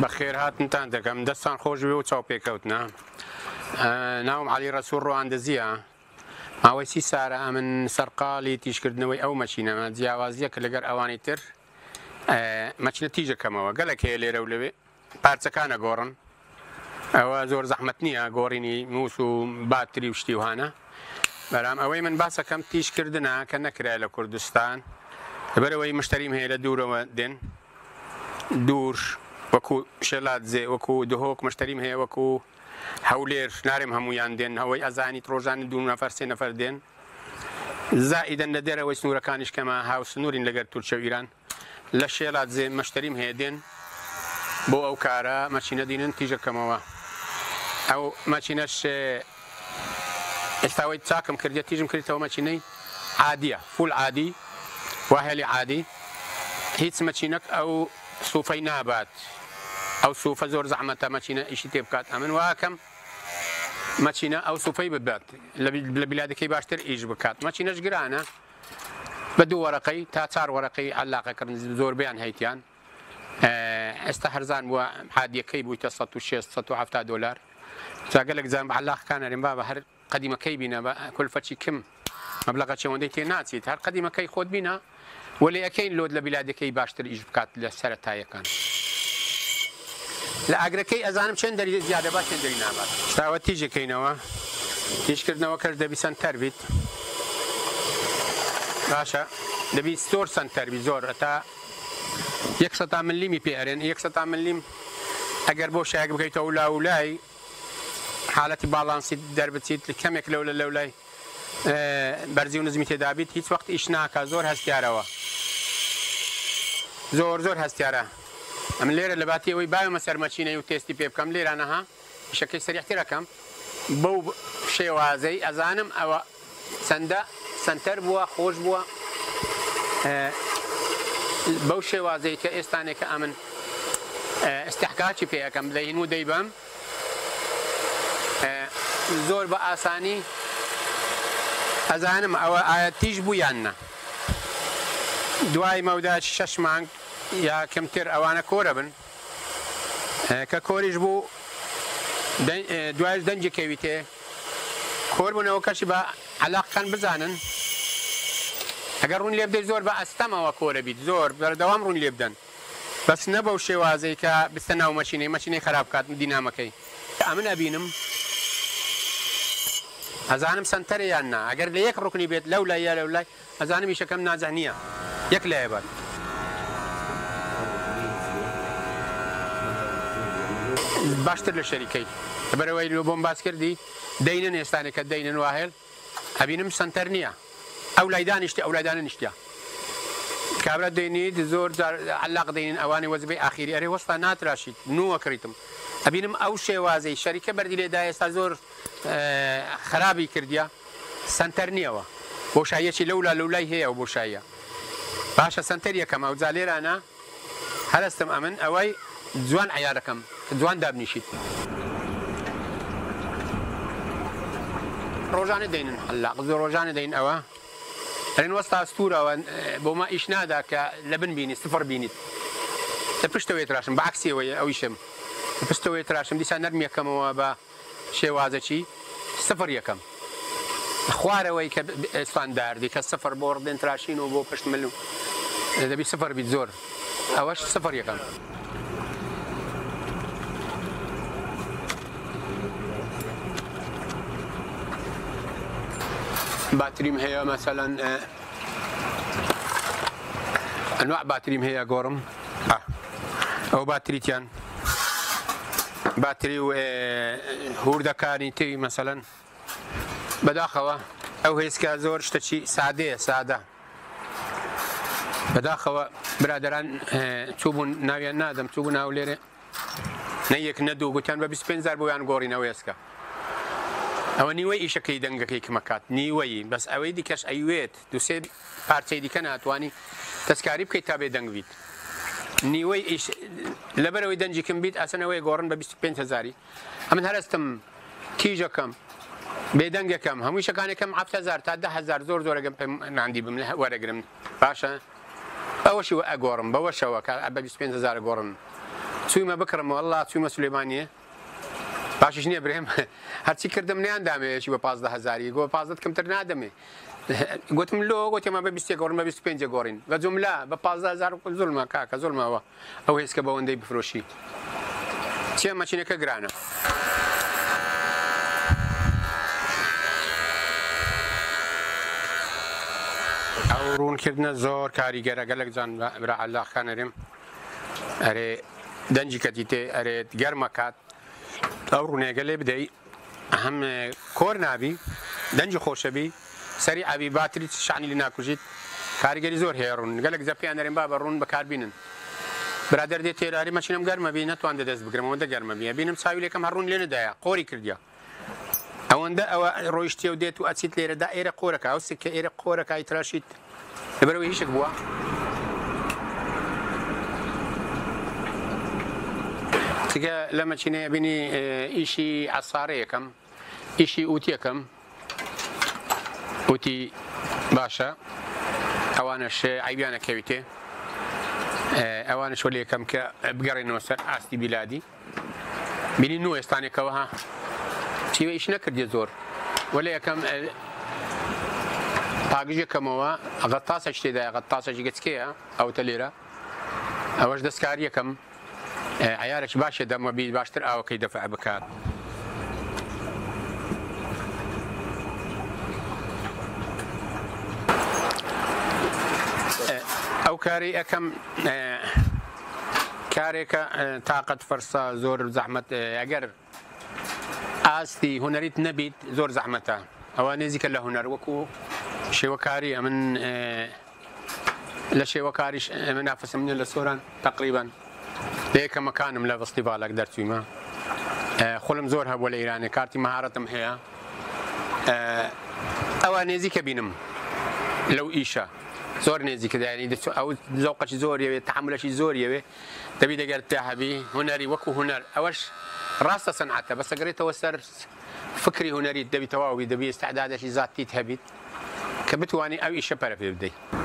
بەخێر هاتنتان دەکەم دەستان خۆش بێ و چاو پێکەوتنە ناوم علی ڕەسوول ڕەواندەزیە ماوەی 30 سارە من سەرقاڵی تیشکردنەوەی ئەو مەچینەمە جیاوازیە کە لەگەر ئەوانی تر مەچینە تیژەکەمەوە گەلێک هەیە لێرە و لەوێ پارچەکانە گۆڕن ئەوە زۆر زەحمەت نییە گۆڕینی مووس و باتری و شتی وهانە بەرام ئەوەی من باسەکەم تیشکردنە کە نەکرای لە کوردستان لەبەرەوەی مشتریم هەیە لە دوورەوە دێن دوور وەکو شێلاتزێ وەکو دهۆک مشتریم هەیە وەکو هەولێر نارێم هەمویان دێن ئەوەی ئەزانی ڕۆژانی 2 نەفەر 3 نەفەر دێن زائیدەن لە دێرەوەی سنوورەکانیش کەمە هاو سنوورین لەگەر تورکیە و ئیران لە شێلاتزێ مشتریم هەیە دێن بۆ ئەو کارە مەچینە دینن تیژەکەمەوە ئەو مەچینەش ئێستاوەی چاکم کردێ تیژم کردیتەوە مەچینەی عادیە فول عادی واهێلی عادی هیچ مەچینەک ئەو سوفەی نابات ئەو سوفە زۆر زەحمەتە مەچینە ئیشی تێ بکات ئەمن واکەم مەچینە ئەو سوفەی ببات لە بیلادەکەی باشتر ئیش بکات مەچینەش گرانە بە 2 وەرەقەی تا 4 وەرەقەی عەلاقەکردن زۆربیان هەیتیان ئێستا هەرزان بووە عادیەکەی بوویتە 160-170 دۆلار جاگەلێک زان بە عەلاقەکانەرێن با بە هەر قەدیمەکەی بینە بە کولفەچی کم مەبلەغە چەوەندەی تێ ناچیت هەر قەدیمەکەی خۆت بینە وەلی ئەکەین لۆت لە بیلادەکەی باشتر ئیش بکات لە سەرەتایەکان لە ئاگرەکەی ئەزانم چەند دەری زیادە با چەند دەری نابات شتاوە تیژەکەینەوە تیژکردنەوە کەس دەبی سەنتەر بیت باشە دەبی زۆر سەنتەر بی زۆر هەتا 100 ملیمی پێ ئەرێن 100 ملیم ئەگەر بۆ شایەک بکەیتەوە لاولای حالەتی باڵانسی دەربچیت کەمێک لەو لە لەولای بەرزی و نزمی تێدابیت هیچ وەخت ئیش ناکە زۆر هەستیارەوە زۆر هەستیارە ئەم لێرە لە باتی ئەوەی باوێمە سەرمەچینەی و تێستی پێ بکەم لێرانەها ئیشەکەی سەریعترەکەم بەو شێوازەی ئەزانم ئەوە چەندە سەنتەر بووە خۆش بووە بەو شێوازەی کە ئێستانێکە ئەمن ئستحکاکی پێ یەکەم لە هین و دەیبەم زۆر بە ئاسانی ئەزانم ئەوە ئایا تیژ بوو یان نە دوای مەودای 6 مانگ یا کەمتر ئەوانە کۆرە بن کە کۆریش بوو دوایش دەنجێکەوی تێ کۆر بوونەوە کەشی بە عەلاقەکان بزانن ئەگەر ڕوون لێ بدەیت زۆر بە ئەستەمەوە کۆرە بیت زۆر بەردەوام ڕوون لێ بدەن بەس نە بەو شێوازەی کە بستە ناو مەچینەی خراپ بکات دینامەکەی ئەمن ئەبینم ئەزانم سەنتەرە یان نا ئەگەر لە یەک ڕوکنی بێت لەو لای یا لەو لای ئەزانم ئیشەکەم ناجە نییە یەک لایە بات باشتر لە شەریکەی لەبەرەوەی لۆ بۆم باس کردی دەینن ئێستانێکە دەینن واهێل ئەبینم سەنتەر نییە ئەو لای دانیشتی ئەو لای دانیشتە کابرا دەینیت زۆر عەلاق دەینن ئەوانی وەزبەی ئاخیری ئەرێ وەستا ناتراشیت نووە کڕیتم ئەبینم ئەو شێوازەی شەریکە بەردی لێدا ئێستا زۆر خراپی کردیە سەنتەر نییەوە بۆشاییەکی لەولا لەولای هەیە و بۆشاییە باشە سەنتەر یەکەم ئەو جا لێرانە هەرستم ئەمن ئەوەی جوان عیارەکەم جوان دابنیشیت ڕۆژانە دەینن عەلاق زۆر ڕۆژانە دەین ئەوە ئەرێن وەستا ئەستوورەوە بۆمە ئیش نادا کە لە بن بینیت سفر بینیت لە پشتەوەی تراشم بەعکسیەوەی ئەویشم لە پشتەوەی تراشم دیسان نەرم یەکەمەوە بە شێوازەکی سفر یەکەم خوارەوەی کە ئێستانداردی کە سفر بۆ ڕدێن تراشین و بۆ پشت مل دەبی سفر بیت زۆر ئەوەش سفر یەکەم باتریم هەیە مەسەلەن ئەنواع باتریم هەیە گۆڕم ئەو باتریتیان باتری و هوردەکانی تری مەسەلەن بەداخەوە ئەو هێزکە زۆر شتەکی سادەیە سادە بەداخەوە برادەران چووبوون ناویان نادەم چووبوو ناو لێرێ نەیەک نەدوو گوتیان بە 25,000 بۆیان گۆڕینەوە هێزکە ئەوە نیوەی ئیشەکەی دەنگەکەی کمەکات نیوەی بەس ئەوەی دیکەش ئەیوێت دوسێ پارچەی دیکە ناتوانانی دەستکاری بکەیت تا بێ دەنگ بیت نیوەی لەبەرەوەی دەنجیکم بیت ئاسنەوەی گۆڕن بە 25,000 ئەمن هەرستم تیژەکەم بێدەنگەکەم هەمووی شەکانێکم 7,000 تا 10,000 زۆر زۆرەگەم پێم ناندی بم لە وەرەگرم باشە ئەوەشی ئەگۆڕم بەوەشەوە کە بە 25,000 گۆڕن چوویمە بکڕم والله چوومە سولێمانیە باشش نییە برێم هەرچی کردم نیان دامێکی بە 15,000 گۆ 15 کەمتر نادەمێ گوتم لۆ گوتێمە بە 20 گۆڕن بە 25 گۆڕین بە جملا بە 15,000 زۆڵمە کاکە زۆڵمەوە ئەو هێزکە بەوەندەی بفرۆشی چێ مەچینەکە گرانە ئەو ڕوونکردنە زۆر کاریگەرە گەلک جان برا عەلاق خانەرێم ئەرێ دەنجی کەتیتێ ئەرێت گەرمە کات ئەو ڕوونێگە لێ بدەی هەم کۆر نابی دەنجی خۆشەبی سەری ئاوی باتری شانی لە ناکوژیت کاریگەری زۆر هەیە ڕوون گەلک زەپیان دەرێن با بە ڕوون بەکاربینن برادەر دێت تێراری مەچینم گەرمەبی نەتوان دەدەست بگرم ئەوەندە گەرمەبیە بینم چاویلێکم هەڕوون لێ نەدایە قۆری کردیا ئەوەندە ئەوە ڕۆیشتێ و دێت و ئەچیت لێرەدا ئێرە قۆرەکە ئەو سکە ئێرە قۆرەکەی تراشیت لەبەرەوەی هیچێک بووە تکە لە مەچینەیە بینی ئیشی عەسارەیەکەم ئیشی ئووتیەکەم ئوتی باشە ئەوانەش عیبیانە کەویتێ ئەوانش وەلی یەکەم کە بگەڕێنەوە سەر ئاستی بیلادی بینی نوێ ئێستانێکەوە ها چیوە ئیش نەکردێ زۆر وەلی یەکەم پاگژێکەمەوە غەتاسە شتێدایە غەتاسەی گەچکەیە ئەوتە لێرە ئەوەش دەستکاریەکەم عیارێک باشە دەمەبی باشتر ئاوەکەی دەفع بکات ئەو کاری ئەەکەم کارێکە تااقەت فەرسا زۆر زەحمەت ئەگەر ئاستی هوەریت نەبیت زۆر زەحمەتە ئەوە نێزیکە لە هوەر وەکو شێوەکاری ئەمن لە شێوەکاریش ئەمە نافسم منە لە سۆران تقریبان لەیەکە مەکانم لە فستیڤالێک دەرچوویمە خۆلم زۆر هەبووە لە ئیرانی کارتی مەهارەتم هەیە ئەوە نێزیکە بینم لەو ئیشە زۆر نێزیکە دایانی ئەو زەوقەی زۆریەوێت تەحملەشی زۆریەوێ دەبی دەگەر تاهەبی هوەری وەکو هوەر ئەوەش ڕاستە سەنعەتە بەسەگرێتەوە سەر فکری هوەری دەبی تەواوی دەبی ئێستعدادێکی زاتیت هەبیت کە بتوانانی ئەو ئیشە پەرە پێ بدەیت